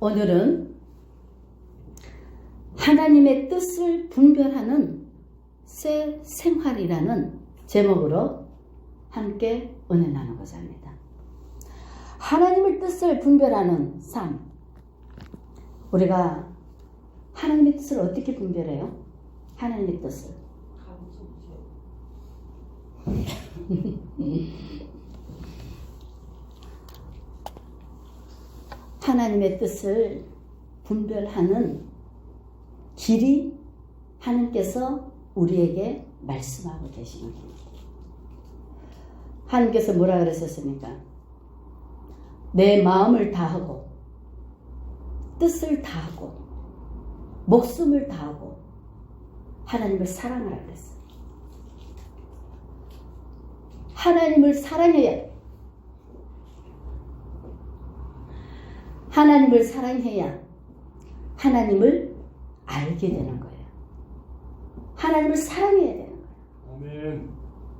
오늘은 하나님의 뜻을 분별하는 새 생활이라는 제목으로 함께 은혜 나누고자 합니다. 하나님의 뜻을 분별하는 삶. 우리가 하나님의 뜻을 어떻게 분별해요? 하나님의 뜻을. 하나님의 뜻을 분별하는 길이 하나님께서 우리에게 말씀하고 계시는 겁니다. 하나님께서 뭐라 그러셨습니까? 내 마음을 다하고 뜻을 다하고 목숨을 다하고 하나님을 사랑하라 그랬어요. 하나님을 사랑해야 하나님을 사랑해야 하나님을 알게 되는 거예요. 하나님을 사랑해야 되는 거예요. 아멘.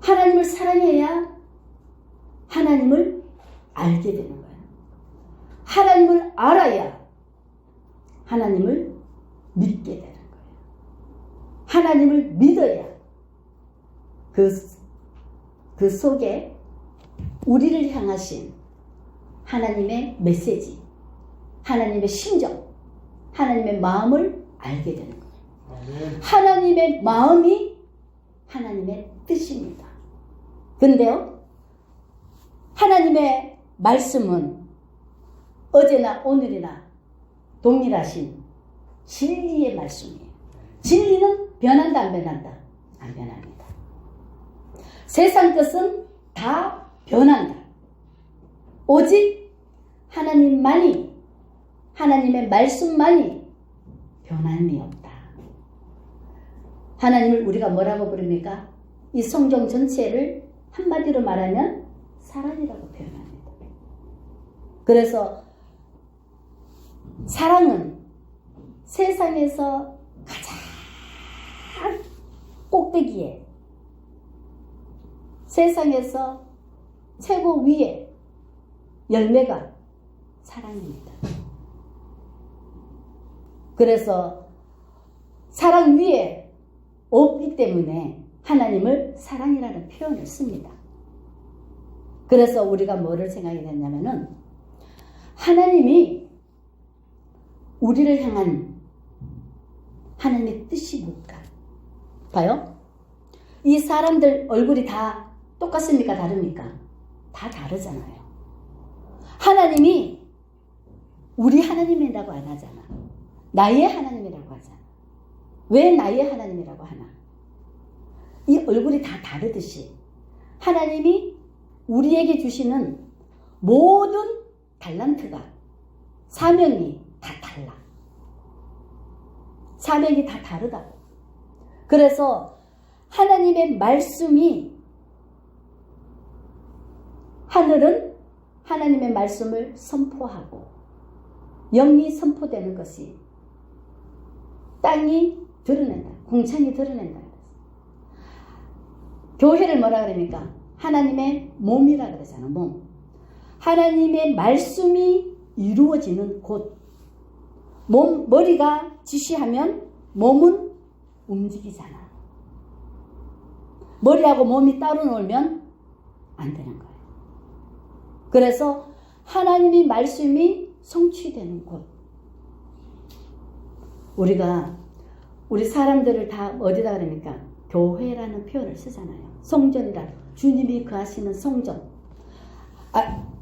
하나님을 사랑해야 하나님을 알게 되는 거예요. 하나님을 알아야 하나님을 믿게 되는 거예요. 하나님을 믿어야 그 속에 우리를 향하신 하나님의 메시지, 하나님의 심정, 하나님의 마음을 알게 되는 거예요. 아멘. 하나님의 마음이 하나님의 뜻입니다. 근데요, 하나님의 말씀은 어제나 오늘이나 동일하신 진리의 말씀이에요. 진리는 변한다, 안 변한다? 안 변합니다. 세상 것은 다 변한다. 오직 하나님만이, 하나님의 말씀만이 변함이 없다. 하나님을 우리가 뭐라고 부릅니까? 이 성경 전체를 한마디로 말하면 사랑이라고 표현합니다. 그래서 사랑은 세상에서 가장 꼭대기에, 세상에서 최고 위에 열매가 사랑입니다. 그래서 사랑 위에 없기 때문에 하나님을 사랑이라는 표현을 씁니다. 그래서 우리가 뭐를 생각이 됐냐면은 하나님이 우리를 향한 하나님의 뜻이 뭘까? 봐요. 이 사람들 얼굴이 다 똑같습니까? 다릅니까? 다 다르잖아요. 하나님이 우리 하나님이라고 안 하잖아. 나의 하나님이라고 하잖아. 왜 나의 하나님이라고 하나? 이 얼굴이 다 다르듯이 하나님이 우리에게 주시는 모든 달란트가, 사명이 다 달라. 사명이 다 다르다고. 그래서 하나님의 말씀이, 하늘은 하나님의 말씀을 선포하고 영이 선포되는 것이 땅이 드러낸다. 궁창이 드러낸다. 교회를 뭐라 그럽니까? 하나님의 몸이라 그러잖아. 몸. 하나님의 말씀이 이루어지는 곳. 머리가 지시하면 몸은 움직이잖아. 머리하고 몸이 따로 놀면 안 되는 거예요. 그래서 하나님의 말씀이 성취되는 곳. 우리 사람들을 다 어디다 그럽니까? 교회라는 표현을 쓰잖아요. 성전이라, 주님이 거하시는 성전.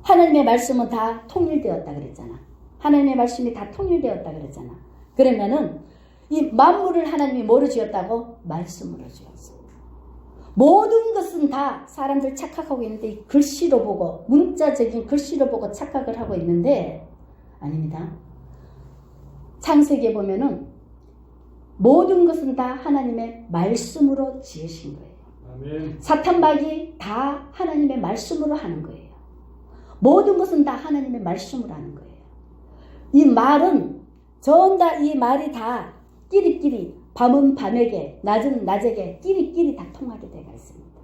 하나님의 말씀은 다 통일되었다 그랬잖아. 하나님의 말씀이 다 통일되었다 그랬잖아. 그러면은 이 만물을 하나님이 뭐로 지었다고? 말씀으로 지었어. 모든 것은 다 사람들 착각하고 있는데 글씨로 보고, 문자적인 글씨로 보고 착각을 하고 있는데 아닙니다. 창세기에 보면은 모든 것은 다 하나님의 말씀으로 지으신 거예요. 아멘. 사탄막이 다 하나님의 말씀으로 하는 거예요. 모든 것은 다 하나님의 말씀으로 하는 거예요. 이 말은 전부 다, 이 말이 다 끼리끼리, 밤은 밤에게, 낮은 낮에게 끼리끼리 다 통하게 되어 있습니다.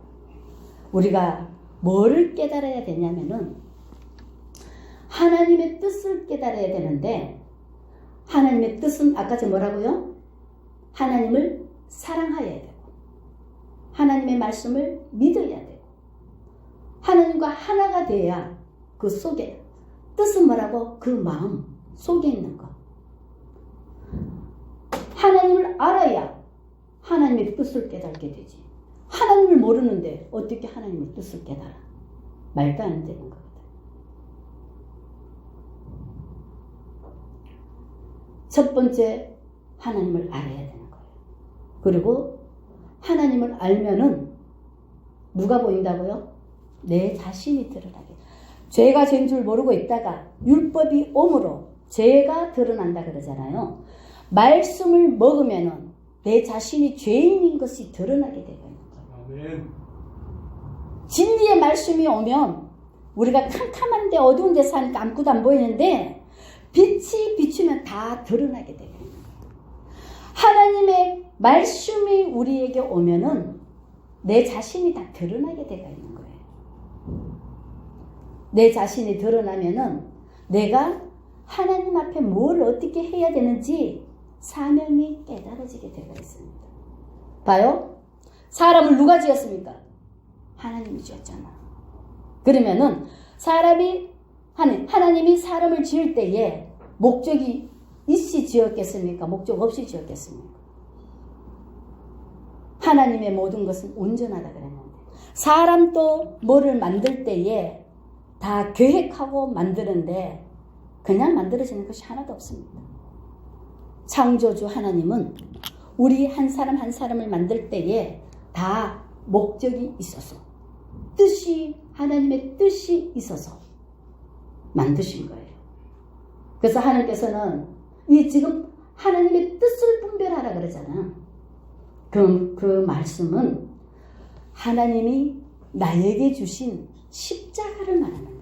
우리가 뭐를 깨달아야 되냐면은 하나님의 뜻을 깨달아야 되는데 하나님의 뜻은 아까 저 뭐라고요? 하나님을 사랑해야 되고 하나님의 말씀을 믿어야 되고 하나님과 하나가 돼야 그 속에 뜻은 뭐라고? 그 마음 속에 있는 것. 하나님을 알아야 하나님의 뜻을 깨닫게 되지. 하나님을 모르는데 어떻게 하나님의 뜻을 깨달아? 말도 안 되는 거거든. 첫 번째, 하나님을 알아야 되는 거예요. 그리고 하나님을 알면은 누가 보인다고요? 내 자신이 드러나게. 죄가 죄인 줄 모르고 있다가 율법이 옴으로 죄가 드러난다 그러잖아요. 말씀을 먹으면은 내 자신이 죄인인 것이 드러나게 되는 거예요. 아멘. 진리의 말씀이 오면 우리가 캄캄한데 어두운 데 사니까 아무것도 안 보이는데 빛이 비추면 다 드러나게 되는 거예요. 하나님의 말씀이 우리에게 오면은 내 자신이 다 드러나게 되어 있는 거예요. 내 자신이 드러나면은 내가 하나님 앞에 뭘 어떻게 해야 되는지 사명이 깨달아지게 되어 있습니다. 봐요. 사람을 누가 지었습니까? 하나님이 지었잖아. 그러면은 하나님이 사람을 지을 때에 목적이 있이 지었겠습니까? 목적 없이 지었겠습니까? 하나님의 모든 것은 온전하다 그랬는데 사람도 뭐를 만들 때에 다 계획하고 만드는데 그냥 만들어지는 것이 하나도 없습니다. 창조주 하나님은 우리 한 사람 한 사람을 만들 때에 다 목적이 있어서 하나님의 뜻이 있어서 만드신 거예요. 그래서 하나님께서는 지금 하나님의 뜻을 분별하라 그러잖아. 그 말씀은 하나님이 나에게 주신 십자가를 말하는 거예요.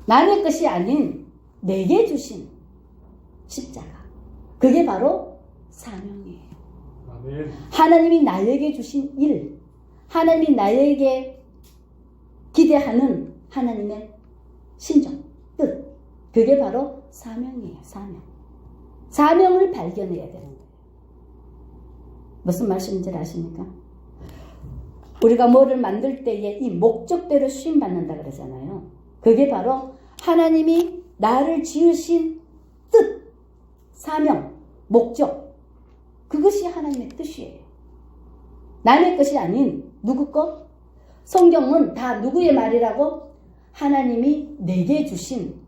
남의 것이 아닌 내게 주신 십자가. 그게 바로 사명이에요. 아멘. 하나님이 나에게 주신 일, 하나님이 나에게 기대하는 하나님의 신정, 뜻. 그게 바로 사명이에요. 사명을 발견해야 되는 거예요. 무슨 말씀인지 아십니까? 우리가 뭐를 만들 때에 이 목적대로 수임받는다 그러잖아요. 그게 바로 하나님이 나를 지으신 뜻, 사명, 목적. 그것이 하나님의 뜻이에요. 남의 것이 아닌 누구 것? 성경은 다 누구의 말이라고? 하나님이 내게 주신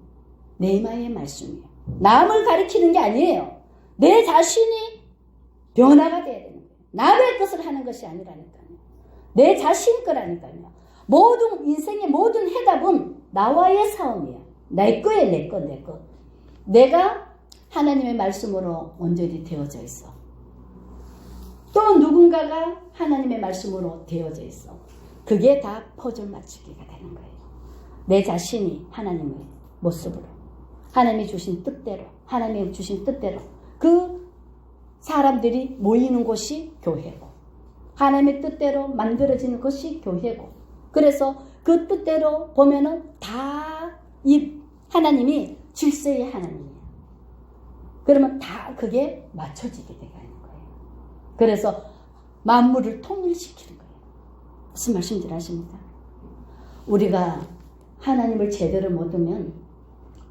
네마의 말씀이에요. 남을 가리키는 게 아니에요. 내 자신이 변화가 돼야 되는 거예요. 남의 것을 하는 것이 아니라니까요. 내 자신 거라니까요. 인생의 모든 해답은 나와의 싸움이야. 내 거에 내 거. 내가 하나님의 말씀으로 온전히 되어져 있어. 또 누군가가 하나님의 말씀으로 되어져 있어. 그게 다 퍼즐 맞추기가 되는 거예요. 내 자신이 하나님의 모습으로, 하나님이 주신 뜻대로, 하나님이 주신 뜻대로 그 사람들이 모이는 곳이 교회고 하나님의 뜻대로 만들어지는 것이 교회고 그래서 그 뜻대로 보면은 다 이 하나님이 질서의 하나님이에요. 그러면 다 그게 맞춰지게 되는 거예요. 그래서 만물을 통일시키는 거예요. 무슨 말씀인지 아십니까? 우리가 하나님을 제대로 못하면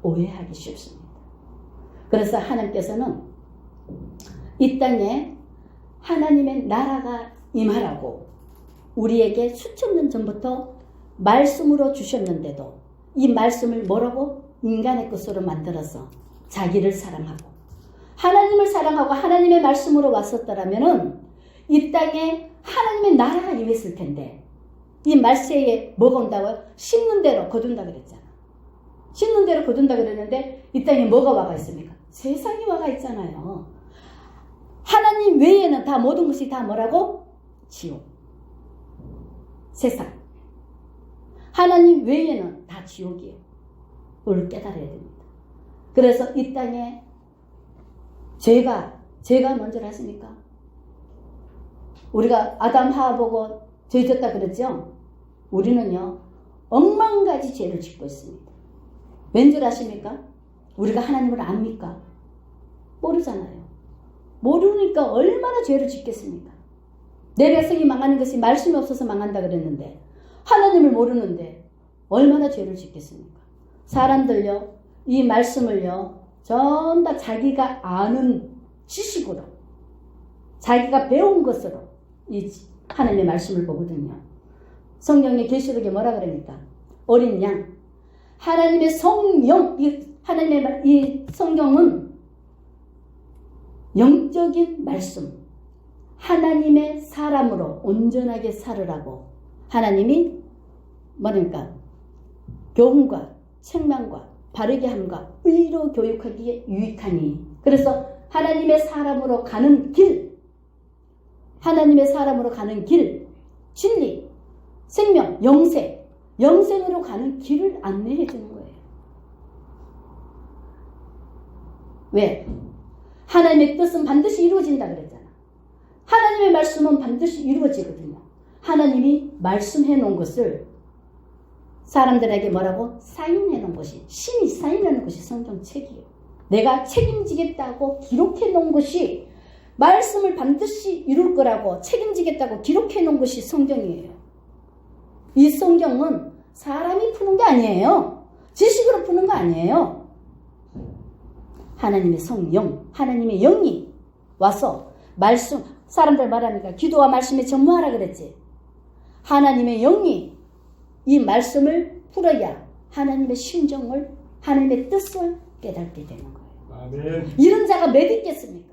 오해하기 쉽습니다. 그래서 하나님께서는 이 땅에 하나님의 나라가 임하라고 우리에게 수천 년 전부터 말씀으로 주셨는데도 이 말씀을 뭐라고? 인간의 것으로 만들어서 자기를 사랑하고 하나님을 사랑하고 하나님의 말씀으로 왔었더라면은 이 땅에 하나님의 나라가 임했을 텐데 이 말세에 뭐가 온다고요? 심는 대로 거둔다 그랬잖아. 심는 대로 거둔다 그랬는데 이 땅에 뭐가 와가 있습니까? 세상이 와가 있잖아요. 하나님 외에는 다 모든 것이 다 뭐라고? 지옥. 세상. 하나님 외에는 다 지옥이에요. 그걸 깨달아야 됩니다. 그래서 이 땅에 죄가 먼저 하십니까? 우리가 아담 하와 보고 죄 졌다 그랬죠? 우리는요, 억만가지 죄를 짓고 있습니다. 왠 줄 아십니까? 우리가 하나님을 압니까? 모르잖아요. 모르니까 얼마나 죄를 짓겠습니까? 내 백성이 망하는 것이 말씀이 없어서 망한다 그랬는데 하나님을 모르는데 얼마나 죄를 짓겠습니까? 사람들요, 이 말씀을요, 전부 다 자기가 아는 지식으로, 자기가 배운 것으로 이 하나님의 말씀을 보거든요. 성경의 계시록에 뭐라 그럽니까? 어린 양, 하나님의 성령, 하나님의 이 성경은 영적인 말씀, 하나님의 사람으로 온전하게 살으라고 하나님이 뭐랍니까? 교훈과 책망과 바르게 함과 의로 교육하기에 유익하니. 그래서 하나님의 사람으로 가는 길, 하나님의 사람으로 가는 길, 진리, 생명, 영생으로 가는 길을 안내해 주는 거예요. 왜? 하나님의 뜻은 반드시 이루어진다 그랬잖아. 하나님의 말씀은 반드시 이루어지거든요. 하나님이 말씀해 놓은 것을 사람들에게 뭐라고? 사인해 놓은 것이, 신이 사인해 놓은 것이 성경책이에요. 내가 책임지겠다고 기록해 놓은 것이, 말씀을 반드시 이룰 거라고 책임지겠다고 기록해 놓은 것이 성경이에요. 이 성경은 사람이 푸는 게 아니에요. 지식으로 푸는 거 아니에요. 하나님의 성령, 하나님의 영이 와서 말씀, 사람들 말하니까 기도와 말씀에 전무하라 그랬지. 하나님의 영이 이 말씀을 풀어야 하나님의 심정을, 하나님의 뜻을 깨닫게 되는 거예요. 아멘. 이런 자가 몇 있겠습니까?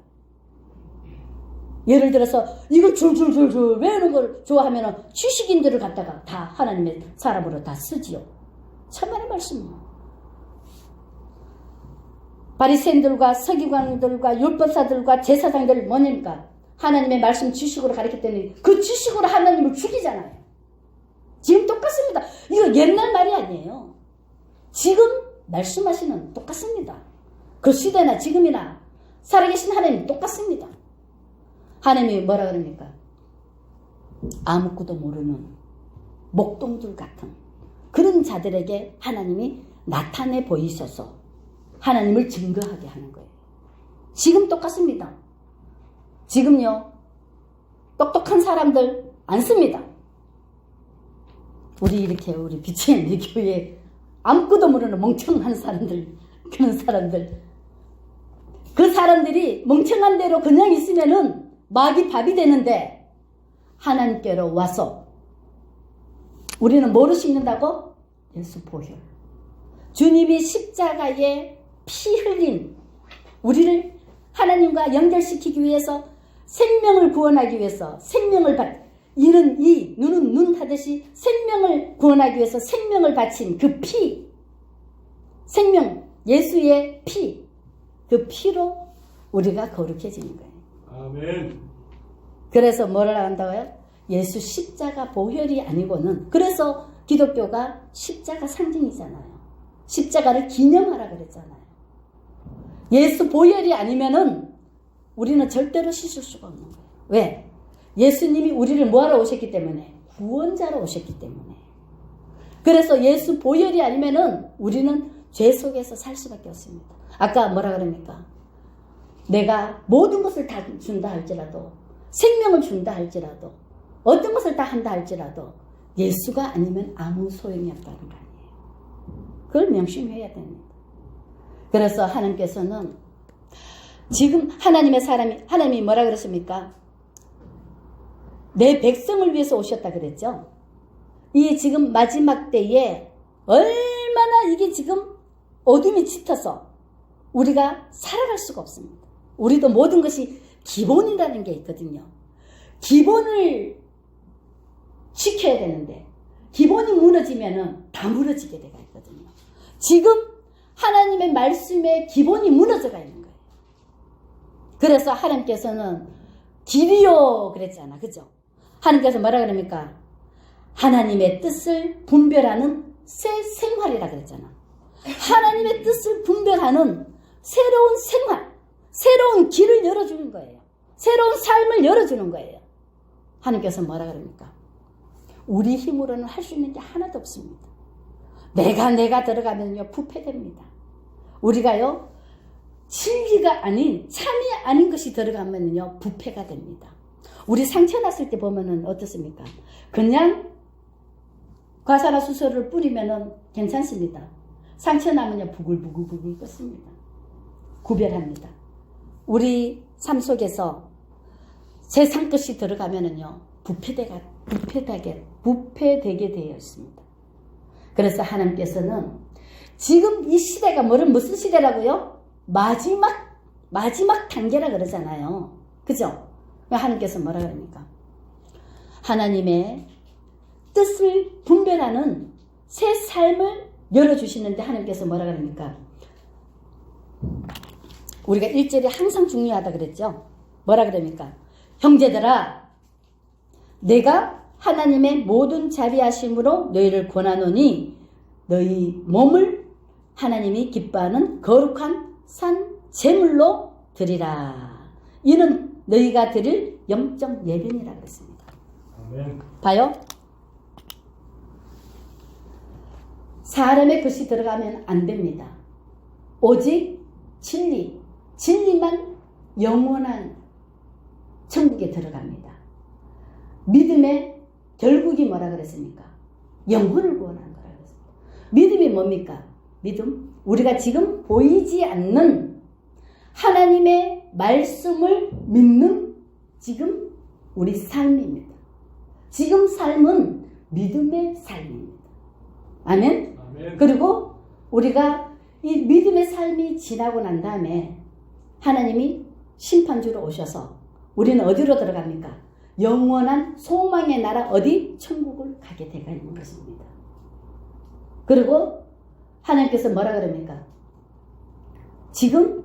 예를 들어서 이거 줄줄줄줄 외우는 걸 좋아하면 지식인들을 갖다가 다 하나님의 사람으로 다 쓰지요. 천만의 말씀. 바리새인들과 서기관들과 율법사들과 제사장들 뭐냐니까? 하나님의 말씀 지식으로 가르쳤더니 그 지식으로 하나님을 죽이잖아요. 지금 똑같습니다. 이거 옛날 말이 아니에요. 지금 말씀하시는 똑같습니다. 그 시대나 지금이나 살아계신 하나님 똑같습니다. 하나님이 뭐라 그럽니까? 아무것도 모르는 목동들 같은 그런 자들에게 하나님이 나타내 보이셔서 하나님을 증거하게 하는 거예요. 지금 똑같습니다. 지금요, 똑똑한 사람들 안 씁니다. 우리 빛의 내 교회에 아무것도 모르는 멍청한 사람들, 그런 사람들, 그 사람들이 멍청한 대로 그냥 있으면은 막이 밥이 되는데 하나님께로 와서 우리는 뭐를 씻는다고? 예수 보혈. 주님이 십자가에 피 흘린 우리를 하나님과 연결시키기 위해서, 생명을 구원하기 위해서, 이는 이, 눈은 눈 하듯이 생명을 구원하기 위해서 생명을 바친 그 피, 생명, 예수의 피, 그 피로 우리가 거룩해지는 거예요. 아멘. 그래서 뭐를 한다고요? 예수 십자가 보혈이 아니고는, 그래서 기독교가 십자가 상징이잖아요. 십자가를 기념하라 그랬잖아요. 예수 보혈이 아니면은 우리는 절대로 씻을 수가 없는 거예요. 왜? 예수님이 우리를 뭐하러 오셨기 때문에? 구원자로 오셨기 때문에. 그래서 예수 보혈이 아니면은 우리는 죄 속에서 살 수밖에 없습니다. 아까 뭐라 그럽니까? 내가 모든 것을 다 준다 할지라도, 생명을 준다 할지라도, 어떤 것을 다 한다 할지라도 예수가 아니면 아무 소용이 없다는 거 아니에요. 그걸 명심해야 됩니다. 그래서 하나님께서는 지금 하나님이 뭐라 그랬습니까? 내 백성을 위해서 오셨다 그랬죠. 이 지금 마지막 때에 얼마나 이게 지금 어둠이 짙어서 우리가 살아갈 수가 없습니다. 우리도 모든 것이 기본이라는 게 있거든요. 기본을 지켜야 되는데 기본이 무너지면은 다 무너지게 되가 있거든요. 지금 하나님의 말씀에 기본이 무너져가 있는 거예요. 그래서 하나님께서는 길이요 그랬잖아. 그죠? 하나님께서 뭐라 그럽니까? 하나님의 뜻을 분별하는 새 생활이라 그랬잖아. 하나님의 뜻을 분별하는 새로운 생활, 새로운 길을 열어주는 거예요. 새로운 삶을 열어주는 거예요. 하나님께서 뭐라 그럽니까? 우리 힘으로는 할 수 있는 게 하나도 없습니다. 내가 들어가면요 부패됩니다. 우리가요, 진리가 아닌, 참이 아닌 것이 들어가면요, 부패가 됩니다. 우리 상처 났을 때 보면은 어떻습니까? 그냥 과산화수소를 뿌리면은 괜찮습니다. 상처 나면요, 부글부글 끓습니다. 구별합니다. 우리 삶 속에서 세상 것이 들어가면은요, 부패되게 되어 있습니다. 그래서 하나님께서는 지금 이 시대가 무슨 시대라고요? 마지막 단계라 그러잖아요. 그죠? 하나님께서 뭐라 그럽니까? 하나님의 뜻을 분별하는 새 삶을 열어주시는데 하나님께서 뭐라 그럽니까? 우리가 1절이 항상 중요하다 그랬죠? 뭐라 그럽니까? 형제들아, 내가 하나님의 모든 자비하심으로 너희를 권하노니 너희 몸을 하나님이 기뻐하는 거룩한 산 제물로 드리라. 이는 너희가 드릴 영적 예배니라 그랬습니다. 아멘. 봐요. 사람의 것이 들어가면 안 됩니다. 오직 진리만 영원한 천국에 들어갑니다. 믿음의 결국이 뭐라 그랬습니까? 영혼을 구원하는 거라 그랬습니다. 믿음이 뭡니까? 믿음? 우리가 지금 보이지 않는 하나님의 말씀을 믿는 지금 우리 삶입니다. 지금 삶은 믿음의 삶입니다. 아멘? 아멘. 그리고 우리가 이 믿음의 삶이 지나고 난 다음에 하나님이 심판주로 오셔서 우리는 어디로 들어갑니까? 영원한 소망의 나라 어디? 천국을 가게 되어 있는 것입니다. 그리고 하나님께서 뭐라 그럽니까? 지금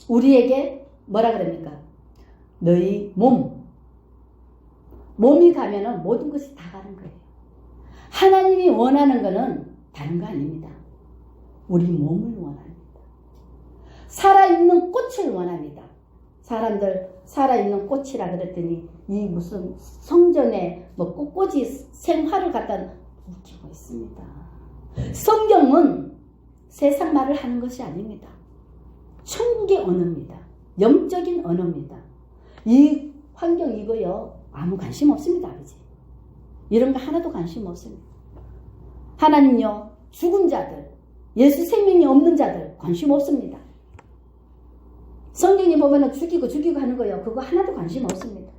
우리에게 뭐라 그럽니까? 너희 몸이 가면은 모든 것이 다 가는 거예요. 하나님이 원하는 것은 다른 거 아닙니다. 우리 몸을 원합니다. 살아있는 꽃을 원합니다. 사람들 살아있는 꽃이라 그랬더니 이 무슨 성전에 뭐 꽃꽂이 생화를 갖다 웃기고 있습니다. 성경은 세상 말을 하는 것이 아닙니다. 천국의 언어입니다. 영적인 언어입니다. 이 환경 이거요 아무 관심 없습니다. 아버지. 이런 거 하나도 관심 없습니다. 하나님요 죽은 자들, 예수 생명이 없는 자들 관심 없습니다. 성경에 보면 죽이고 하는 거예요. 그거 하나도 관심 없습니다.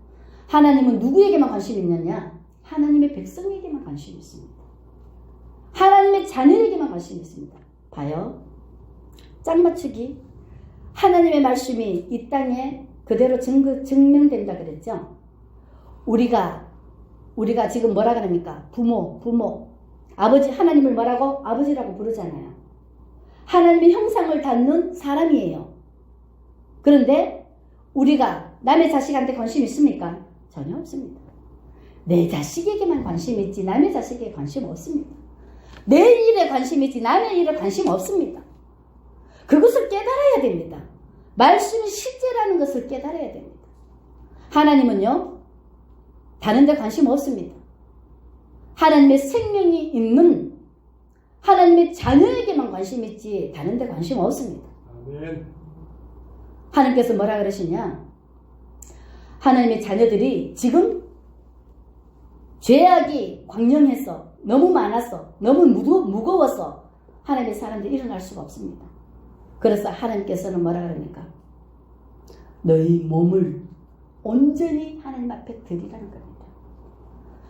하나님은 누구에게만 관심이 있느냐? 하나님의 백성에게만 관심이 있습니다. 하나님의 자녀에게만 관심이 있습니다. 봐요. 짝맞추기. 하나님의 말씀이 이 땅에 그대로 증명된다 그랬죠? 우리가 지금 뭐라 그럽니까? 부모. 아버지, 하나님을 뭐라고? 아버지라고 부르잖아요. 하나님의 형상을 닮는 사람이에요. 그런데 우리가 남의 자식한테 관심 있습니까? 전혀 없습니다. 내 자식에게만 관심 있지 남의 자식에게 관심 없습니다. 내 일에 관심 있지 남의 일에 관심 없습니다. 그것을 깨달아야 됩니다. 말씀이 실제라는 것을 깨달아야 됩니다. 하나님은요 다른 데 관심 없습니다. 하나님의 생명이 있는 하나님의 자녀에게만 관심 있지 다른 데 관심 없습니다. 아멘. 하나님께서 뭐라 그러시냐? 하나님의 자녀들이 지금 죄악이 광명해서 너무 많아서 너무 무거워서 하나님의 사람들이 일어날 수가 없습니다. 그래서 하나님께서는 뭐라 그럽니까? 너희 몸을 온전히 하나님 앞에 드리라는 겁니다.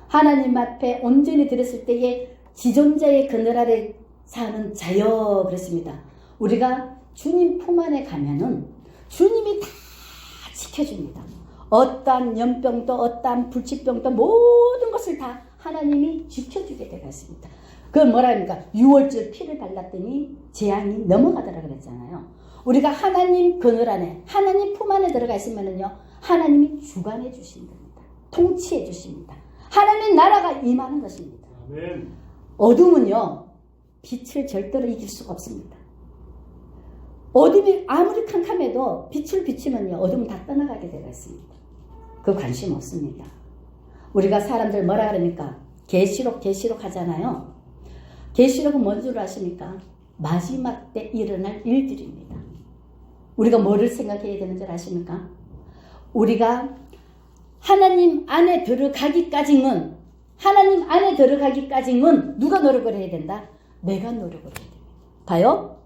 하나님 앞에 온전히 드렸을 때에 지존자의 그늘 아래 사는 자여 그랬습니다. 우리가 주님 품 안에 가면은 주님이 다 지켜줍니다. 어떠한 연병도 어떠한 불치병도 모든 것을 다 하나님이 지켜주게 되어 있습니다. 그건 뭐라 합니까? 6월절 피를 발랐더니 재앙이 넘어가더라 그랬잖아요. 우리가 하나님 그늘 안에 하나님 품 안에 들어가 있으면은요 하나님이 주관해 주십니다. 통치해 주십니다. 하나님의 나라가 임하는 것입니다. 아멘. 어둠은요 빛을 절대로 이길 수가 없습니다. 어둠이 아무리 캄캄해도 빛을 비추면요 어둠은 다 떠나가게 되어 있습니다. 그 관심 없습니다. 우리가 사람들 뭐라 그럽니까? 계시록 하잖아요. 계시록은 뭔 줄 아십니까? 마지막 때 일어날 일들입니다. 우리가 뭐를 생각해야 되는 줄 아십니까? 우리가 하나님 안에 들어가기까지는 누가 노력을 해야 된다? 내가 노력을 해야 됩니다. 봐요.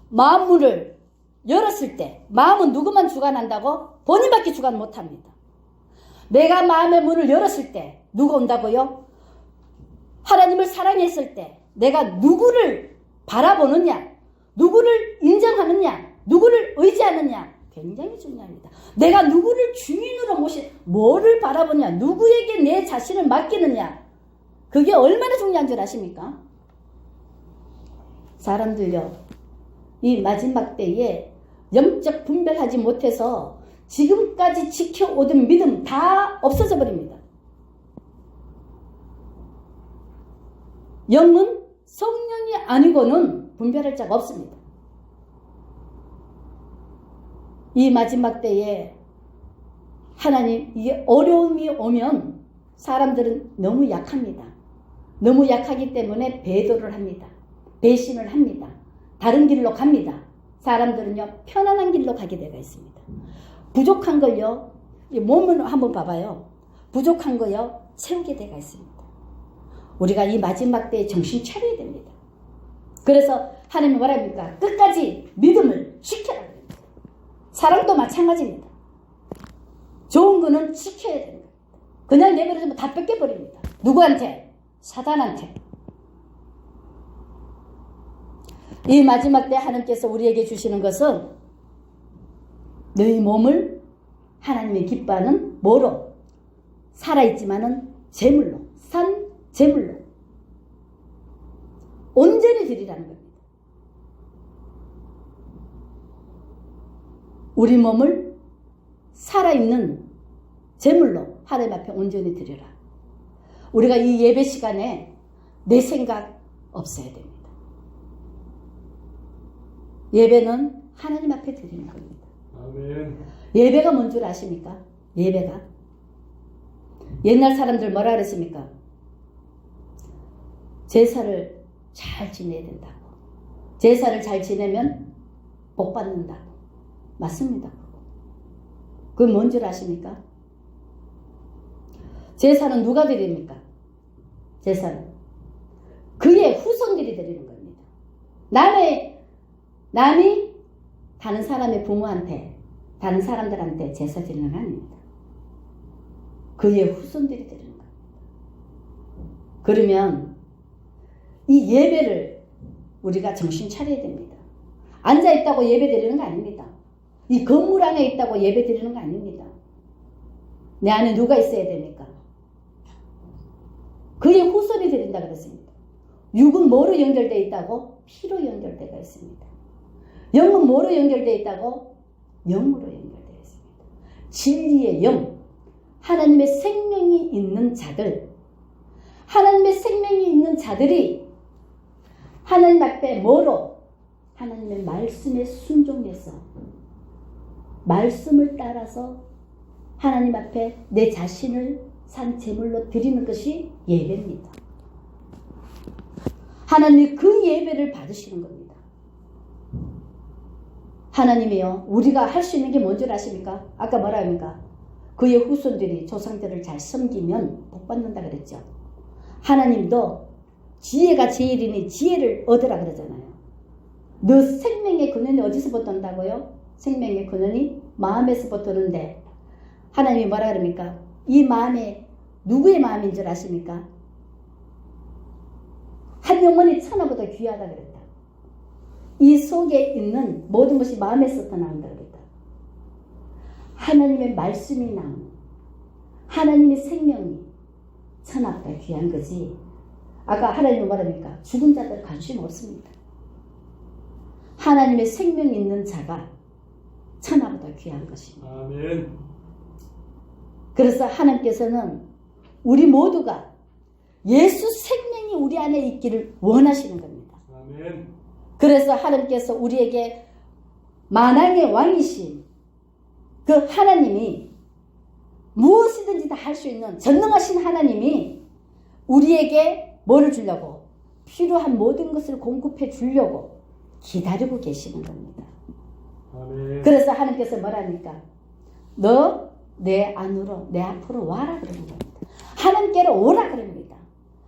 마음문을 열었을 때 마음은 누구만 주관한다고? 본인밖에 주관 못합니다. 내가 마음의 문을 열었을 때 누가 온다고요? 하나님을 사랑했을 때 내가 누구를 바라보느냐, 누구를 인정하느냐, 누구를 의지하느냐 굉장히 중요합니다. 내가 누구를 주인으로 뭐를 바라보냐, 누구에게 내 자신을 맡기느냐, 그게 얼마나 중요한 줄 아십니까? 사람들요, 이 마지막 때에 영적 분별하지 못해서 지금까지 지켜오던 믿음 다 없어져 버립니다. 영은 성령이 아니고는 분별할 자가 없습니다. 이 마지막 때에 하나님, 이게 어려움이 오면 사람들은 너무 약합니다. 너무 약하기 때문에 배도를 합니다. 배신을 합니다. 다른 길로 갑니다. 사람들은요, 편안한 길로 가게 되어 있습니다. 부족한 걸요, 몸을 한번 봐봐요. 부족한 거요, 채우게 되어 있습니다. 우리가 이 마지막 때에 정신 차려야 됩니다. 그래서 하나님이 뭐랍니까? 끝까지 믿음을 지켜라. 사랑도 마찬가지입니다. 좋은 거는 지켜야 됩니다. 그냥 내버려두면 다 뺏겨버립니다. 누구한테? 사단한테. 이 마지막 때 하나님께서 우리에게 주시는 것은 너희 몸을 하나님의 기뻐하는 뭐로? 살아있지만은 제물로, 산 제물로 온전히 드리라는 겁니다. 우리 몸을 살아있는 제물로 하나님 앞에 온전히 드려라. 우리가 이 예배 시간에 내 생각 없어야 됩니다. 예배는 하나님 앞에 드리는 겁니다. 아멘. 예배가 뭔 줄 아십니까? 예배가 옛날 사람들 뭐라 그랬습니까? 제사를 잘 지내야 된다고. 제사를 잘 지내면 복 받는다고. 맞습니다. 그건 뭔 줄 아십니까? 제사는 누가 드립니까? 제사는 그의 후손들이 드리는 겁니다. 남이 다른 사람의 부모한테, 다른 사람들한테 제사 드리는 거 아닙니다. 그의 후손들이 드리는 겁니다. 그러면 이 예배를 우리가 정신 차려야 됩니다. 앉아있다고 예배 드리는 거 아닙니다. 이 건물 안에 있다고 예배 드리는 거 아닙니다. 내 안에 누가 있어야 됩니까? 그의 후손이 드린다 그랬습니다. 육은 뭐로 연결되어 있다고? 피로 연결되어 있습니다. 영은 뭐로 연결되어 있다고? 영으로 연결되어 있습니다. 진리의 영, 하나님의 생명이 있는 자들, 하나님의 생명이 있는 자들이 하나님 앞에 뭐로? 하나님의 말씀에 순종해서 말씀을 따라서 하나님 앞에 내 자신을 산 제물로 드리는 것이 예배입니다. 하나님이 그 예배를 받으시는 겁니다. 하나님이요, 우리가 할 수 있는 게 뭔 줄 아십니까? 아까 뭐라 합니까? 그의 후손들이 조상들을 잘 섬기면 복 받는다 그랬죠. 하나님도 지혜가 제일이니 지혜를 얻으라 그러잖아요. 너 생명의 근원이 어디서부터 온다고요? 생명의 근원이 마음에서부터 오는데 하나님이 뭐라 그럽니까? 이 마음에 누구의 마음인 줄 아십니까? 한 영혼이 천하보다 귀하다 그랬다. 이 속에 있는 모든 것이 마음에서부터 나온다 그랬다. 하나님의 말씀이 나온 하나님의 생명이 천하보다 귀한 거지. 아까 하나님은 뭐랍니까? 죽은 자들 관심 없습니다. 하나님의 생명이 있는 자가 천하보다 귀한 것입니다. 아멘. 그래서 하나님께서는 우리 모두가 예수 생명이 우리 안에 있기를 원하시는 겁니다. 아멘. 그래서 하나님께서 우리에게 만왕의 왕이신 그 하나님이 무엇이든지 다 할 수 있는 전능하신 하나님이 우리에게 뭐를 주려고? 필요한 모든 것을 공급해 주려고 기다리고 계시는 겁니다. 아멘. 그래서 하나님께서 뭐랍니까? 너 내 안으로 내 앞으로 와라 그러는 겁니다. 하나님께로 오라 그럽니다.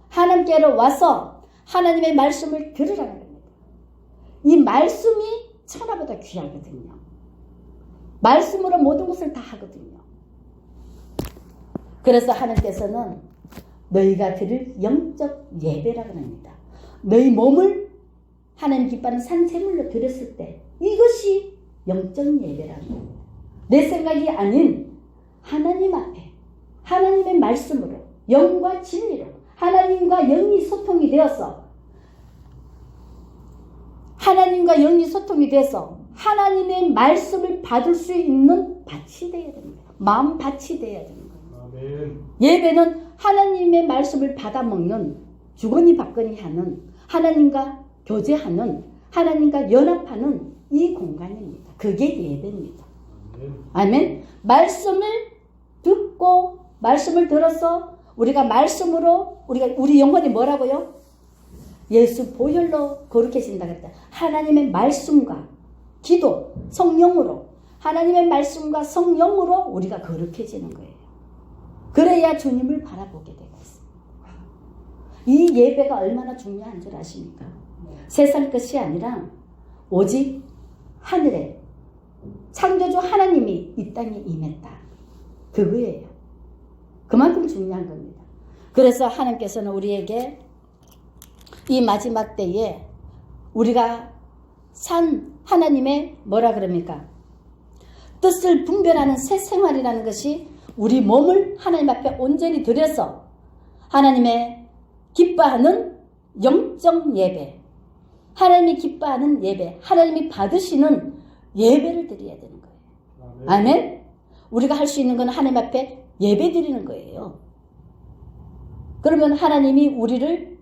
하나님께로 와서 하나님의 말씀을 들으라 그럽니다. 이 말씀이 천하보다 귀하거든요. 말씀으로 모든 것을 다 하거든요. 그래서 하나님께서는 너희가 드릴 영적 예배라 그럽니다. 너희 몸을 하나님 기뻐하는 산제물로 드렸을 때 이것이 영적 예배라는 겁니다. 내 생각이 아닌 하나님 앞에 하나님의 말씀으로 영과 진리로 하나님과 영이 소통이 되어서 하나님과 영이 소통이 돼서 하나님의 말씀을 받을 수 있는 밭이 되어야 됩니다. 마음 밭이 되어야 되는 거예요. 아멘. 예배는 하나님의 말씀을 받아먹는 주거니 받거니 하는 하나님과 교제하는 하나님과 연합하는 이 공간입니다. 그게 예배입니다. 아멘. 아멘. 말씀을 듣고 말씀을 들어서 우리가 말씀으로 우리 영혼이 뭐라고요? 예수 보혈로 거룩해진다 그랬다. 하나님의 말씀과 기도, 성령으로 하나님의 말씀과 성령으로 우리가 거룩해지는 거예요. 그래야 주님을 바라보게 되고 있습니다. 이 예배가 얼마나 중요한 줄 아십니까? 세상 것이 아니라 오직 하늘에 창조주 하나님이 이 땅에 임했다. 그거예요. 그만큼 중요한 겁니다. 그래서 하나님께서는 우리에게 이 마지막 때에 우리가 산 하나님의 뭐라 그럽니까? 뜻을 분별하는 새 생활이라는 것이 우리 몸을 하나님 앞에 온전히 들여서 하나님의 기뻐하는 영적 예배, 하나님이 기뻐하는 예배, 하나님이 받으시는 예배를 드려야 되는 거예요. 아멘? 우리가 할 수 있는 건 하나님 앞에 예배 드리는 거예요. 그러면 하나님이 우리를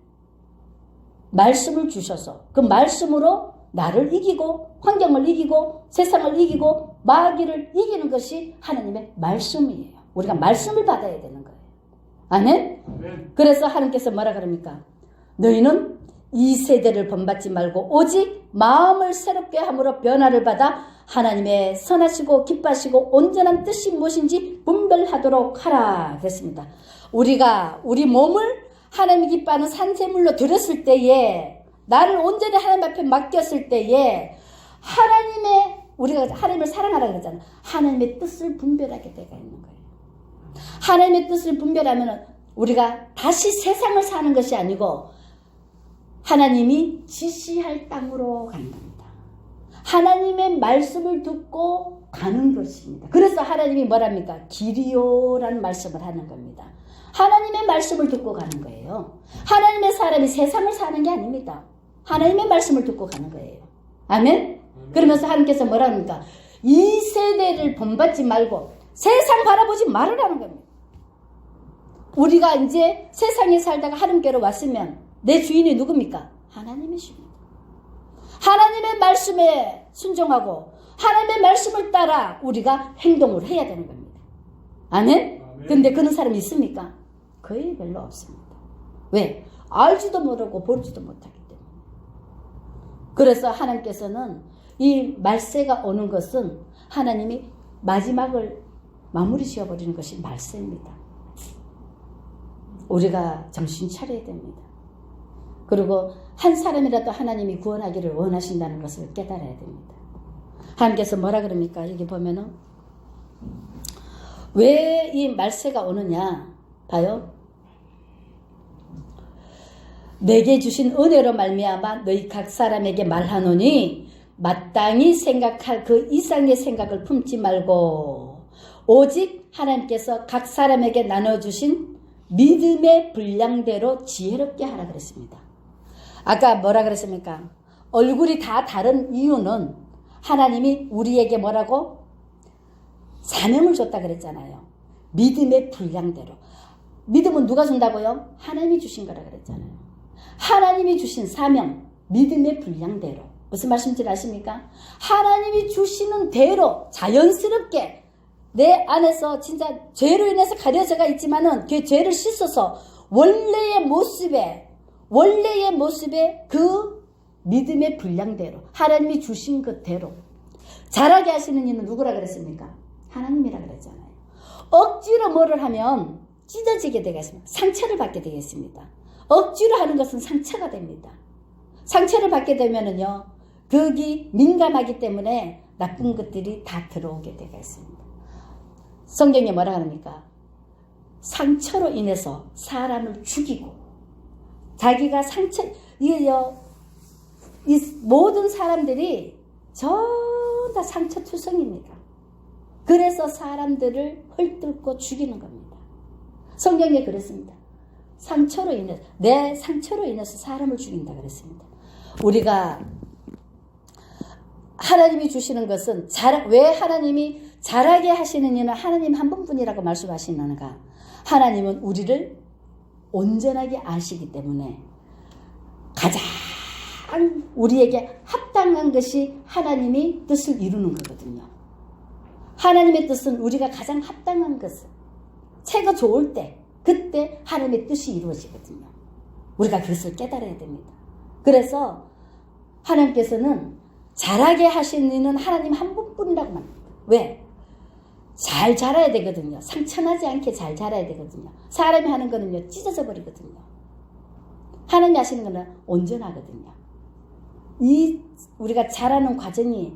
말씀을 주셔서 그 말씀으로 나를 이기고 환경을 이기고 세상을 이기고 마귀를 이기는 것이 하나님의 말씀이에요. 우리가 말씀을 받아야 되는 거예요. 아멘? 아멘. 그래서 하나님께서 뭐라 그럽니까? 너희는 이 세대를 본받지 말고 오직 마음을 새롭게 함으로 변화를 받아 하나님의 선하시고 기뻐하시고 온전한 뜻이 무엇인지 분별하도록 하라 그랬습니다. 우리가 우리 몸을 하나님이 기뻐하는 산제물로 드렸을 때에 나를 온전히 하나님 앞에 맡겼을 때에 우리가 하나님을 사랑하라 그러잖아. 하나님의 뜻을 분별하게 되어 있는 거예요. 하나님의 뜻을 분별하면 우리가 다시 세상을 사는 것이 아니고 하나님이 지시할 땅으로 가는 겁니다. 하나님의 말씀을 듣고 가는 것입니다. 그래서 하나님이 뭐랍니까? 길이요라는 말씀을 하는 겁니다. 하나님의 말씀을 듣고 가는 거예요. 하나님의 사람이 세상을 사는 게 아닙니다. 하나님의 말씀을 듣고 가는 거예요. 아멘? 그러면서 하나님께서 뭐랍니까? 이 세대를 본받지 말고 세상 바라보지 말으라는 겁니다. 우리가 이제 세상에 살다가 하나님께로 왔으면 내 주인이 누굽니까? 하나님이십니다. 하나님의 말씀에 순종하고 하나님의 말씀을 따라 우리가 행동을 해야 되는 겁니다. 아멘? 근데 그런 사람이 있습니까? 거의 별로 없습니다. 왜? 알지도 모르고 보지도 못하기 때문에. 그래서 하나님께서는 이 말세가 오는 것은 하나님이 마지막을 마무리 지어버리는 것이 말세입니다. 우리가 정신 차려야 됩니다. 그리고 한 사람이라도 하나님이 구원하기를 원하신다는 것을 깨달아야 됩니다. 하나님께서 뭐라 그럽니까? 여기 보면은 왜 이 말세가 오느냐? 봐요. 내게 주신 은혜로 말미암아 너희 각 사람에게 말하노니 마땅히 생각할 그 이상의 생각을 품지 말고 오직 하나님께서 각 사람에게 나눠주신 믿음의 분량대로 지혜롭게 하라 그랬습니다. 아까 뭐라 그랬습니까? 얼굴이 다 다른 이유는 하나님이 우리에게 뭐라고? 사명을 줬다 그랬잖아요. 믿음의 분량대로. 믿음은 누가 준다고요? 하나님이 주신 거라 그랬잖아요. 하나님이 주신 사명, 믿음의 분량대로. 무슨 말씀인지 아십니까? 하나님이 주시는 대로 자연스럽게 내 안에서 진짜 죄로 인해서 가려져가 있지만은 그 죄를 씻어서 원래의 모습에 원래의 모습에 그 믿음의 분량대로 하나님이 주신 것대로 자라게 하시는 이는 누구라 그랬습니까? 하나님이라 그랬잖아요. 억지로 뭐를 하면 찢어지게 되겠습니다. 상처를 받게 되겠습니다. 억지로 하는 것은 상처가 됩니다. 상처를 받게 되면은요, 거기 민감하기 때문에 나쁜 것들이 다 들어오게 되겠습니다. 성경에 뭐라 합니까? 상처로 인해서 사람을 죽이고, 자기가 상처, 이게요, 이 모든 사람들이 전부 다 상처투성입니다. 그래서 사람들을 헐뜯고 죽이는 겁니다. 성경에 그랬습니다. 상처로 인해서, 내 상처로 인해서 사람을 죽인다 그랬습니다. 우리가 하나님이 주시는 것은 왜 하나님이 자라게 하시는 이는 하나님 한 분뿐이라고 말씀하시는가? 하나님은 우리를 온전하게 아시기 때문에 가장 우리에게 합당한 것이 하나님이 뜻을 이루는 거거든요. 하나님의 뜻은 우리가 가장 합당한 것을, 최고 좋을 때, 그때 하나님의 뜻이 이루어지거든요. 우리가 그것을 깨달아야 됩니다. 그래서 하나님께서는 자라게 하시는 이는 하나님 한 분뿐이라고 말합니다. 왜? 잘 자라야 되거든요. 상처나지 않게 잘 자라야 되거든요. 사람이 하는 거는요, 찢어져 버리거든요. 하나님이 하시는 거는 온전하거든요. 우리가 자라는 과정이,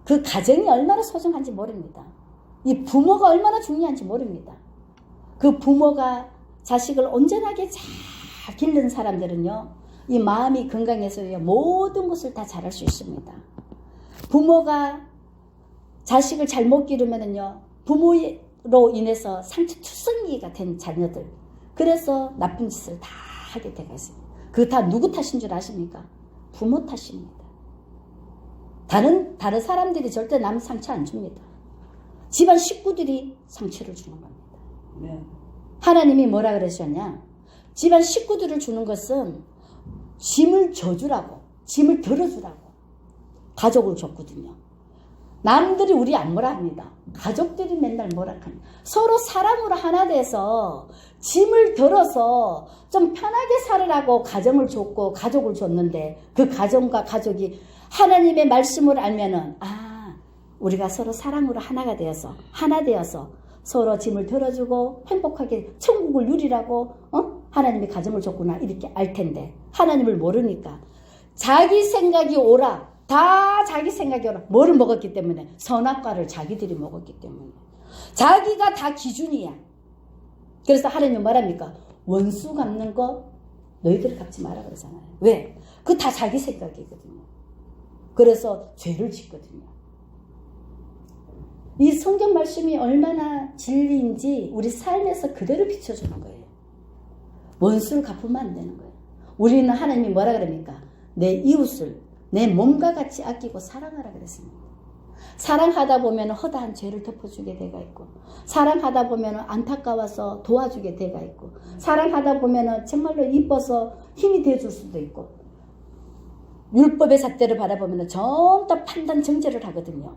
그 가정이 얼마나 소중한지 모릅니다. 이 부모가 얼마나 중요한지 모릅니다. 그 부모가 자식을 온전하게 잘 기른 사람들은요, 이 마음이 건강해서요, 모든 것을 다 잘할 수 있습니다. 부모가 자식을 잘못 기르면은요, 부모로 인해서 상처투성이가 된 자녀들, 그래서 나쁜 짓을 다 하게 되가 있습니다. 그거 다 누구 탓인 줄 아십니까? 부모 탓입니다. 다른 사람들이 절대 남 상처 안 줍니다. 집안 식구들이 상처를 주는 겁니다. 네. 하나님이 뭐라 그러셨냐? 집안 식구들을 주는 것은 짐을 져주라고, 짐을 덜어주라고 가족을 줬거든요. 남들이 우리 안 뭐라 합니다. 가족들이 맨날 뭐라 합니다. 서로 사랑으로 하나 돼서 짐을 덜어서 좀 편하게 살으라고 가정을 줬고 가족을 줬는데, 그 가정과 가족이 하나님의 말씀을 알면은, 우리가 서로 사랑으로 하나 되어서 서로 짐을 덜어주고 행복하게 천국을 누리라고 하나님이 가정을 줬구나, 이렇게 알 텐데, 하나님을 모르니까 자기 생각이 오라, 다 자기 생각이 오라. 뭐를 먹었기 때문에? 선악과를 자기들이 먹었기 때문에. 자기가 다 기준이야. 그래서 하나님은 말합니까? 원수 갚는 거 너희들 갚지 마라 그러잖아요. 왜? 그거 다 자기 생각이거든요. 그래서 죄를 짓거든요. 이 성경 말씀이 얼마나 진리인지 우리 삶에서 그대로 비춰주는 거예요. 원수를 갚으면 안 되는 거예요. 우리는 하나님이 뭐라 그럽니까? 내 이웃을 내 몸과 같이 아끼고 사랑하라 그랬습니다. 사랑하다 보면 허다한 죄를 덮어주게 되가 있고, 사랑하다 보면 안타까워서 도와주게 되가 있고, 사랑하다 보면 정말로 이뻐서 힘이 되어줄 수도 있고, 율법의 잣대를 바라보면 전부 다 판단 정죄를 하거든요.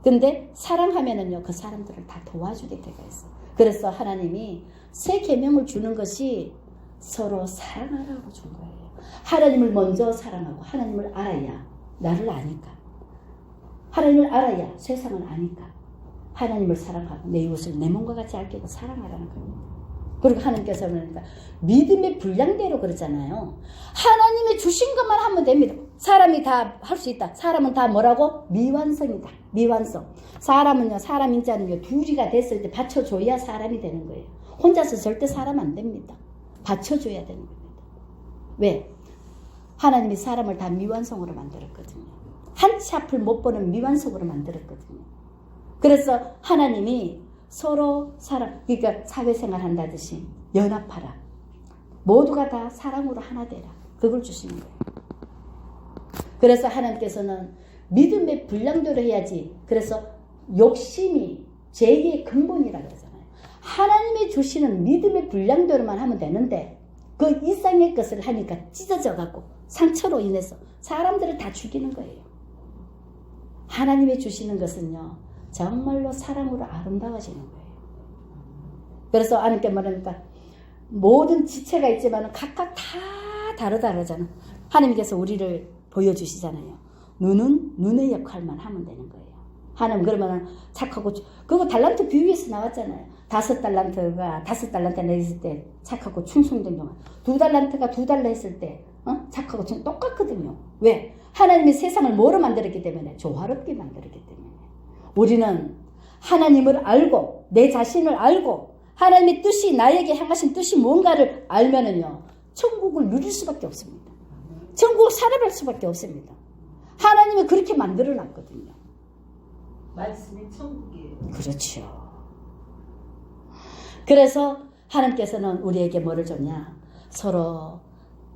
근데 사랑하면은요, 그 사람들을 다 도와주게 되가 있어요. 그래서 하나님이 새 계명을 주는 것이 서로 사랑하라고 준 거예요. 하나님을 먼저 사랑하고 하나님을 알아야 나를 아니까, 하나님을 알아야 세상을 아니까 하나님을 사랑하고 내 이웃을 내 몸과 같이 아끼고 사랑하라는 겁니다. 그리고 하나님께서 그러니까 믿음의 분량대로 그러잖아요. 하나님이 주신 것만 하면 됩니다. 사람이 다 할 수 있다. 사람은 다 뭐라고? 미완성이다. 미완성. 사람은요, 사람 인자는요, 둘이가 됐을 때 받쳐줘야 사람이 되는 거예요. 혼자서 절대 사람 안 됩니다. 받쳐줘야 되는 겁니다. 왜? 하나님이 사람을 다 미완성으로 만들었거든요. 한 치 앞을 못 보는 미완성으로 만들었거든요. 그래서 하나님이 서로 그러니까 사회생활 한다듯이 연합하라. 모두가 다 사랑으로 하나 되라. 그걸 주시는 거예요. 그래서 하나님께서는 믿음의 분량대로 해야지. 그래서 욕심이 죄의 근본이라 그러잖아요. 하나님이 주시는 믿음의 분량대로만 하면 되는데, 그 이상의 것을 하니까 찢어져 갖고 상처로 인해서 사람들을 다 죽이는 거예요. 하나님이 주시는 것은요, 정말로 사랑으로 아름다워지는 거예요. 그래서 하나님께 말하니까 모든 지체가 있지만 각각 다 다르잖아. 하나님께서 우리를 보여주시잖아요. 눈은 눈의 역할만 하면 되는 거예요. 하나님 그러면 착하고 그거 달란트 비유에서 나왔잖아요. 5달란트가 5달란트 냈을 때 착하고 충성된 경우 2달란트가 2달러 했을 때 착하고 좀 똑같거든요. 왜? 하나님이 세상을 뭐로 만들었기 때문에 조화롭게 만들었기 때문에 우리는 하나님을 알고 내 자신을 알고 하나님의 뜻이 나에게 향하신 뜻이 뭔가를 알면은요 천국을 누릴 수밖에 없습니다. 천국을 살아갈 수밖에 없습니다. 하나님이 그렇게 만들어 놨거든요. 말씀이 천국이에요. 그렇죠. 그래서 하나님께서는 우리에게 뭐를 줬냐? 서로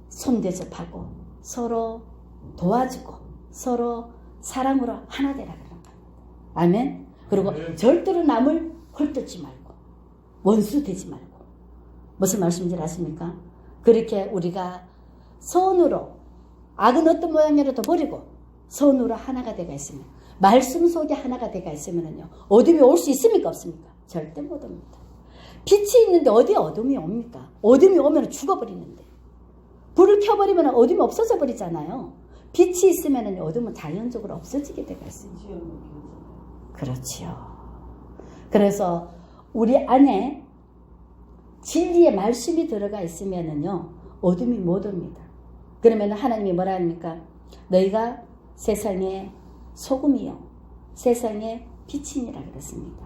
손대접하고 서로 도와주고 서로 사랑으로 하나 되라 그런 겁니다. 아멘. 그리고 절대로 남을 헐뜯지 말고 원수 되지 말고 무슨 말씀인지 아십니까? 그렇게 우리가 손으로 악은 어떤 모양이라도 버리고 손으로 하나가 되어 있으면 말씀 속에 하나가 되어 있으면요 어둠이 올 수 있습니까 없습니까? 절대 못 옵니다. 빛이 있는데 어디에 어둠이 옵니까? 어둠이 오면 죽어버리는데 불을 켜버리면 어둠이 없어져 버리잖아요. 빛이 있으면 어둠은 자연적으로 없어지게 되어 있습니다. 그렇지요. 그래서 우리 안에 진리의 말씀이 들어가 있으면은요 어둠이 못 옵니다. 그러면 하나님이 뭐라 합니까? 너희가 세상의 소금이요 세상의 빛이니라 그랬습니다.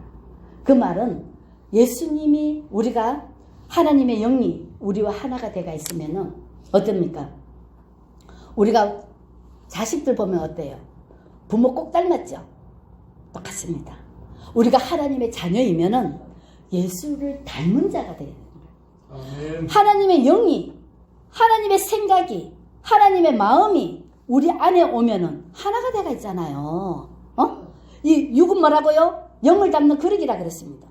그 말은 예수님이 우리가 하나님의 영이 우리와 하나가 되어 있으면은 어떻습니까? 우리가 자식들 보면 어때요? 부모 꼭 닮았죠? 똑같습니다. 우리가 하나님의 자녀이면은 예수를 닮은 자가 되어야 됩니다. 하나님의 영이 하나님의 생각이 하나님의 마음이 우리 안에 오면은 하나가 되어 있잖아요. 이 육은 뭐라고요? 영을 담는 그릇이라 그랬습니다.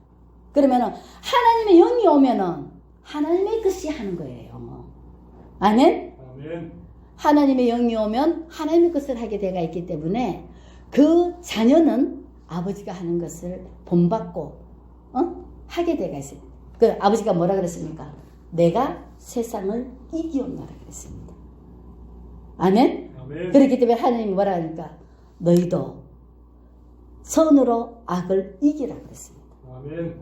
그러면은 하나님의 영이 오면은 하나님의 것이 하는 거예요. 아멘? 아멘. 하나님의 영이 오면 하나님의 것을 하게 되어 있기 때문에 그 자녀는 아버지가 하는 것을 본받고 하게 되어 있습니다. 그 아버지가 뭐라 그랬습니까? 내가 세상을 이기었노라 그랬습니다. 아멘? 아멘. 그렇기 때문에 하나님이 뭐라 하니까 너희도 선으로 악을 이기라 그랬습니다. 아멘.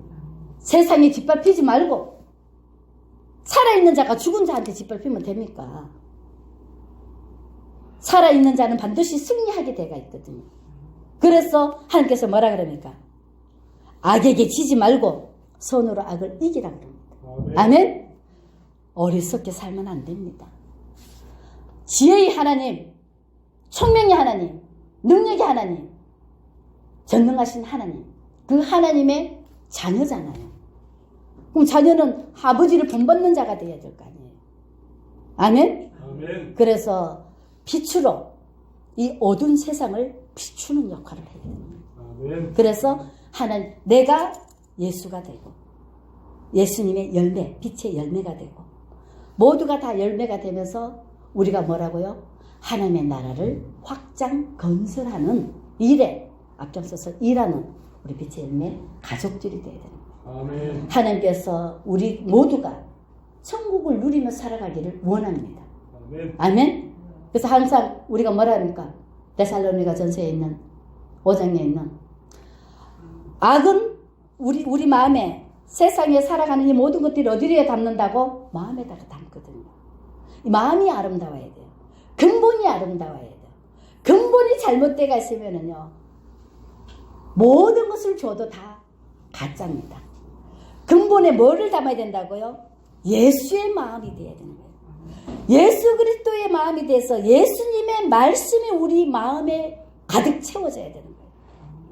세상에 짓밟히지 말고 살아있는 자가 죽은 자한테 짓밟히면 됩니까? 살아있는 자는 반드시 승리하게 되어 있거든요. 그래서 하나님께서 뭐라 그럽니까? 악에게 지지 말고 선으로 악을 이기라 그럽니다. 아멘? 어리석게 살면 안 됩니다. 지혜의 하나님, 총명의 하나님, 능력의 하나님, 전능하신 하나님, 그 하나님의 자녀잖아요. 그럼 자녀는 아버지를 본받는 자가 되어야 될 거 아니에요. 아멘? 아멘. 그래서 빛으로 이 어두운 세상을 비추는 역할을 해야 됩니다. 아멘. 그래서 하나님, 내가 예수가 되고 예수님의 열매, 빛의 열매가 되고 모두가 다 열매가 되면서 우리가 뭐라고요? 하나님의 나라를 확장 건설하는 일에 앞장서서 일하는 우리 빛의 열매 가족들이 되어야 됩니다. 아멘. 하나님께서 우리 모두가 천국을 누리며 살아가기를 원합니다. 아멘. 아멘? 그래서 항상 우리가 뭐라 합니까? 데살로니가 전서에 있는 5장에 있는 악은 우리 마음에 세상에 살아가는 이 모든 것들이 어디에 담는다고? 마음에다가 담거든요. 이 마음이 아름다워야 돼요. 근본이 아름다워야 돼요. 근본이 잘못되어 있으면은요 모든 것을 줘도 다 가짜입니다. 근본에 뭐를 담아야 된다고요? 예수의 마음이 되어야 되는 거예요. 예수 그리스도의 마음이 돼서 예수님의 말씀이 우리 마음에 가득 채워져야 되는 거예요.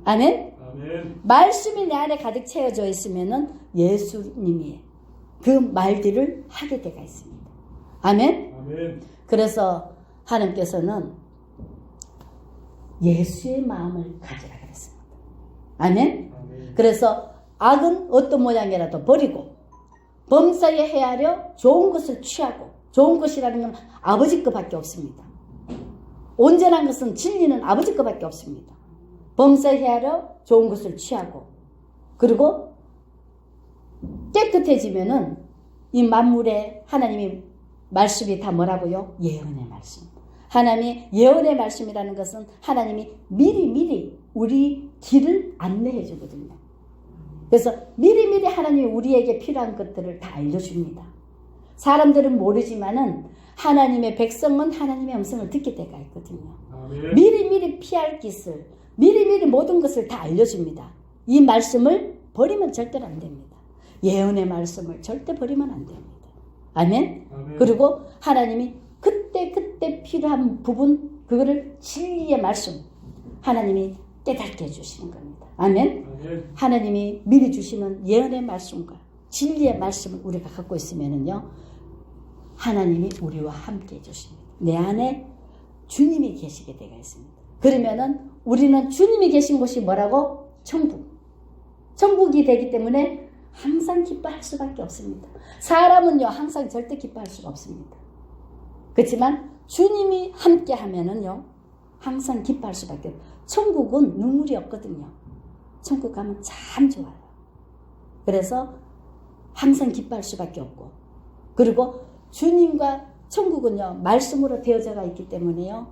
아멘? 아멘. 말씀이 내 안에 가득 채워져 있으면은 예수님이 그 말들을 하게 되어 있습니다. 아멘? 아멘. 그래서 하나님께서는 예수의 마음을 가지라 그랬습니다. 아멘? 아멘. 그래서 악은 어떤 모양이라도 버리고 범사에 헤아려 좋은 것을 취하고 좋은 것이라는 건 아버지 것밖에 없습니다. 온전한 것은 진리는 아버지 것밖에 없습니다. 범사에 헤아려 좋은 것을 취하고 그리고 깨끗해지면은 이 만물에 하나님이 말씀이 다 뭐라고요? 예언의 말씀. 하나님이 예언의 말씀이라는 것은 하나님이 미리미리 우리 길을 안내해 주거든요. 그래서 미리미리 하나님이 우리에게 필요한 것들을 다 알려줍니다. 사람들은 모르지만은 하나님의 백성은 하나님의 음성을 듣게 때가 있거든요. 아멘. 미리미리 피할 기술, 미리미리 모든 것을 다 알려줍니다. 이 말씀을 버리면 절대로 안 됩니다. 예언의 말씀을 절대 버리면 안 됩니다. 아멘? 아멘. 그리고 하나님이 그때 필요한 부분, 그거를 진리의 말씀, 하나님이 깨닫게 해주시는 겁니다. 아멘? 아멘. 하나님이 미리 주시는 예언의 말씀과 진리의 말씀을 우리가 갖고 있으면은요, 하나님이 우리와 함께 해주십니다. 내 안에 주님이 계시게 되어 있습니다. 그러면은 우리는 주님이 계신 곳이 뭐라고? 천국. 천국이 되기 때문에 항상 기뻐할 수밖에 없습니다. 사람은요, 항상 절대 기뻐할 수가 없습니다. 그렇지만 주님이 함께 하면은요, 항상 기뻐할 수밖에 없어요. 천국은 눈물이 없거든요. 천국 가면 참 좋아요. 그래서 항상 기뻐할 수밖에 없고, 그리고 주님과 천국은요, 말씀으로 되어져가 있기 때문에요,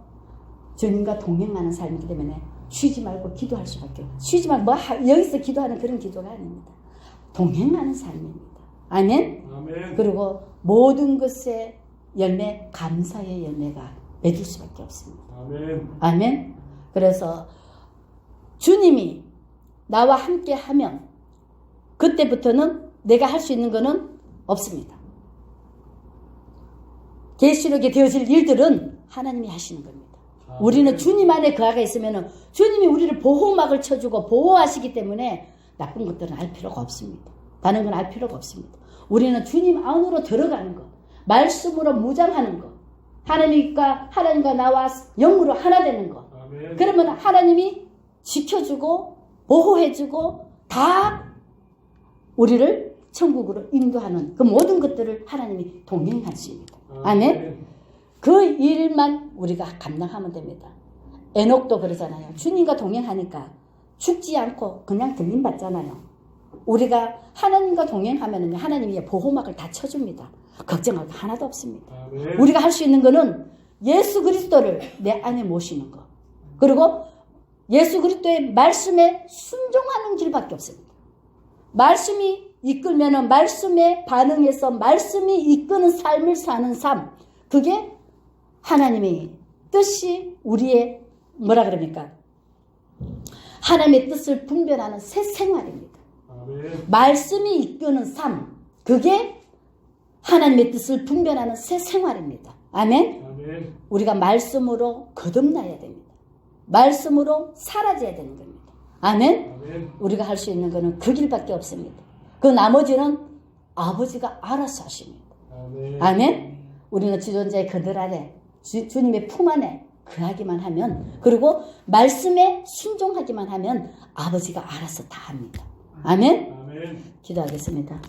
주님과 동행하는 삶이기 때문에 쉬지 말고 기도할 수밖에 없어요. 쉬지 말고 여기서 기도하는 그런 기도가 아닙니다. 동행하는 삶입니다. 아멘? 아멘. 그리고 모든 것의 열매, 감사의 열매가 맺을 수밖에 없습니다. 아멘. 아멘? 그래서 주님이 나와 함께 하면 그때부터는 내가 할 수 있는 것은 없습니다. 계시록에 되어질 일들은 하나님이 하시는 겁니다. 아멘. 우리는 주님 안에 그 안에 있으면 주님이 우리를 보호막을 쳐주고 보호하시기 때문에 나쁜 것들은 알 필요가 없습니다. 다른 건 알 필요가 없습니다. 우리는 주님 안으로 들어가는 것, 말씀으로 무장하는 것, 하나님과 나와 영으로 하나 되는 것. 아멘. 그러면 하나님이 지켜주고 보호해주고 다 우리를 천국으로 인도하는 그 모든 것들을 하나님이 동행하십니다. 아멘? 그 일만 우리가 감당하면 됩니다. 에녹도 그러잖아요. 주님과 동행하니까 죽지 않고 그냥 들림받잖아요. 우리가 하나님과 동행하면 하나님이 보호막을 다 쳐줍니다. 걱정할 거 하나도 없습니다. 아멘. 우리가 할 수 있는 거는 예수 그리스도를 내 안에 모시는 것, 그리고 예수 그리스도의 말씀에 순종하는 길밖에 없습니다. 말씀이 이끌면은 말씀에 반응해서 말씀이 이끄는 삶을 사는 삶, 그게 하나님의 뜻이 우리의 뭐라 그럽니까? 하나님의 뜻을 분별하는 새 생활입니다. 아멘. 말씀이 이끄는 삶, 그게 하나님의 뜻을 분별하는 새 생활입니다. 아멘? 아멘. 우리가 말씀으로 거듭나야 됩니다. 말씀으로 사라져야 되는 겁니다. 아멘? 아멘. 우리가 할 수 있는 것은 그 길밖에 없습니다. 그 나머지는 아버지가 알아서 하십니다. 아멘. 아멘? 우리는 지존자의 그늘 아래, 주님의 품 안에 거하기만 하면, 그리고 말씀에 순종하기만 하면 아버지가 알아서 다 합니다. 아멘? 아멘. 기도하겠습니다.